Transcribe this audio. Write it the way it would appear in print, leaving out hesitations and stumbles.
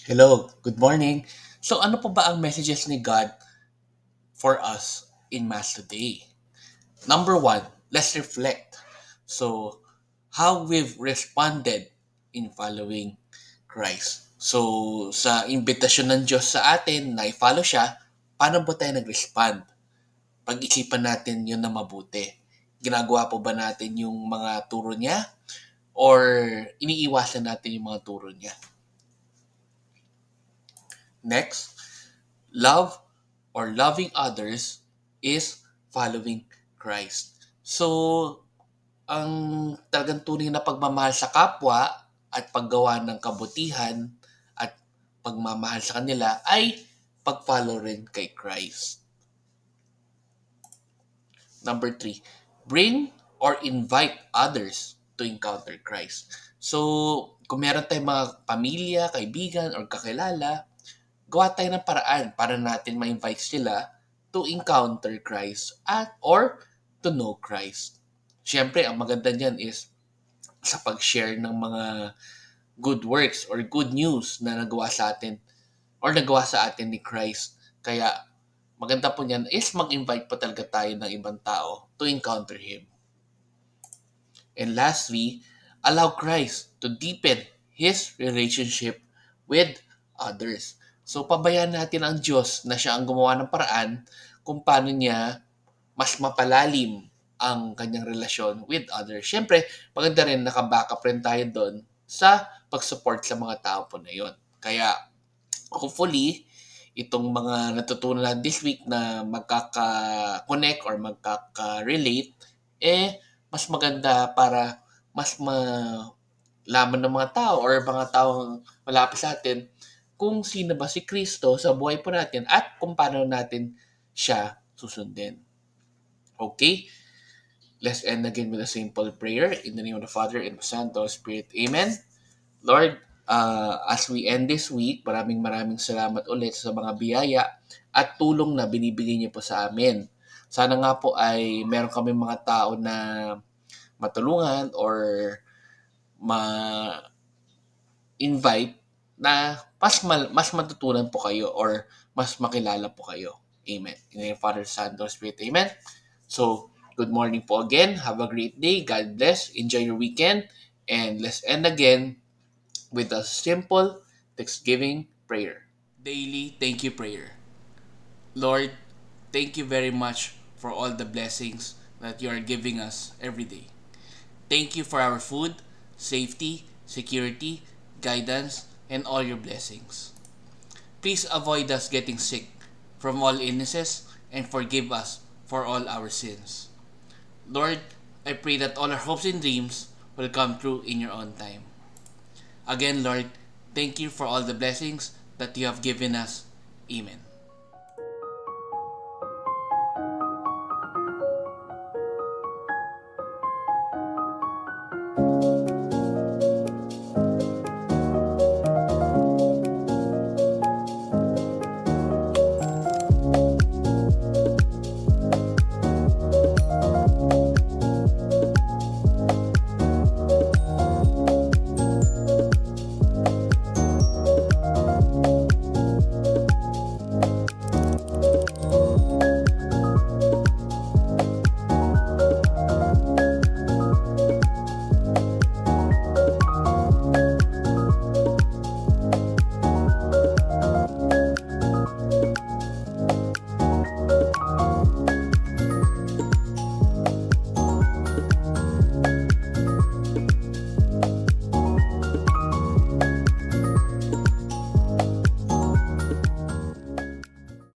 Hello, good morning. So ano po ba ang messages ni God for us in Mass today? Number one, let's reflect. So, how we've responded in following Christ. So, sa imbitasyon ng Diyos sa atin na i-follow siya, paano ba tayo nag-respond? Pag-isipan natin yun na mabuti. Ginagawa po ba natin yung mga turo niya? Or iniiwasan natin yung mga turo niya? Next, love or loving others is following Christ. So, ang talagang tunay na pagmamahal sa kapwa at paggawa ng kabutihan at pagmamahal sa kanila ay pag-follow rin kay Christ. Number three, bring or invite others to encounter Christ. So, kung meron tayong mga pamilya, kaibigan, or kakilala, gawa tayo ng paraan para natin ma-invite sila to encounter Christ at or to know Christ. Siyempre, ang maganda niyan is sa pag-share ng mga good works or good news na nagawa sa atin or nagawa sa atin ni Christ. Kaya, maganda po niyan is mag-invite pa talaga tayo ng ibang tao to encounter Him. And lastly, allow Christ to deepen His relationship with others. So, pabayaan natin ang Diyos na siya ang gumawa ng paraan kung paano niya mas mapalalim ang kanyang relasyon with others. Siyempre, maganda rin naka-backup rin tayo doon sa pag-support sa mga tao po na yon. Kaya, hopefully, itong mga natutunan natin this week na magkaka-connect or magkaka-relate, mas maganda para mas malaman ng mga tao or mga taong malapit sa atin kung sino ba si Kristo sa buhay po natin at kung paano natin siya susundin. Okay? Let's end again with a simple prayer. In the name of the Father, and the Son, and the Holy Spirit. Amen. Lord, as we end this week, maraming salamat ulit sa mga biyaya at tulong na binibigay niyo po sa amin. Sana nga po ay meron kami mga tao na matulungan or ma-invite na mas matutunan po kayo or mas makilala po kayo. Amen. In the name of Father, Son, and Holy Spirit. Amen. So, good morning po again. Have a great day. God bless. Enjoy your weekend. And let's end again with a simple Thanksgiving prayer. Daily thank you prayer. Lord, thank you very much for all the blessings that you are giving us every day. Thank you for our food, safety, security, guidance, and all your blessings. Please avoid us getting sick from all illnesses and forgive us for all our sins. Lord, I pray that all our hopes and dreams will come true in your own time. Again, Lord, thank you for all the blessings that you have given us. Amen.